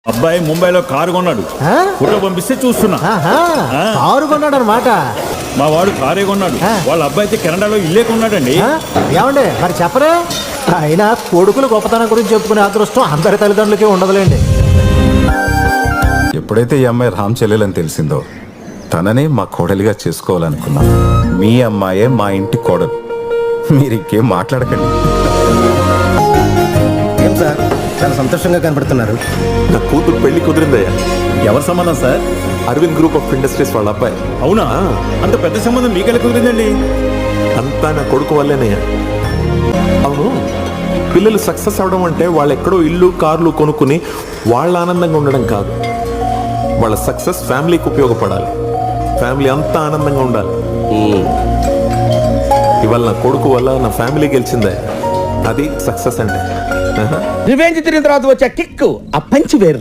అబ్బాయి ముంబైలో కారు కొన్నాడు. ఫోటో పంపిస్తే చూస్తున్నా. కారు కొన్నాడు అనమాట. మా వాడు కారే కొన్నాడు. వాళ్ళ అబ్బాయి అయితే కెనడాలో ఇల్లే కొన్నాడండి. ఏమండి మరి చెప్పరే? అయినా కొడుకుల గొప్పతనం గురించి చెప్పుకునే అదృష్టం అందరి తల్లిదండ్రులకి ఉండదులేండి. ఎప్పుడైతే ఈ అమ్మాయి రామ్ చెల్లెలని తెలిసిందో తననే మా కోడలిగా చేసుకోవాలనుకున్నా. మీ అమ్మాయే మా ఇంటి కోడలు. మీరు ఇంకేం మాట్లాడకండి. ఏం సార్ చాలా సంతోషంగా కనపడుతున్నారు. నా కూతురు పెళ్లి కుదిరిందయ్యా. ఎవరి సంబంధం sir? Aravind group of industries వాళ్ళ అబ్బాయి. అవునా? అంత పెద్ద సంబంధం మీకెళ్ళి కుదిరిందండి? అంతా నా కొడుకు వల్లేనయ్యా. అవును, పిల్లలు సక్సెస్ అవడం అంటే వాళ్ళు ఎక్కడో ఇల్లు కార్లు కొనుక్కుని వాళ్ళ ఆనందంగా ఉండడం కాదు. వాళ్ళ సక్సెస్ ఫ్యామిలీకి ఉపయోగపడాలి. ఫ్యామిలీ అంతా ఆనందంగా ఉండాలి. ఇవాళ నా కొడుకు వల్ల నా ఫ్యామిలీ గెలిచిందే. అది సక్సెస్ అంటే. రివెంజ్ తిరిగిన తర్వాత వచ్చే కిక్ ఆ పంచి వేరు.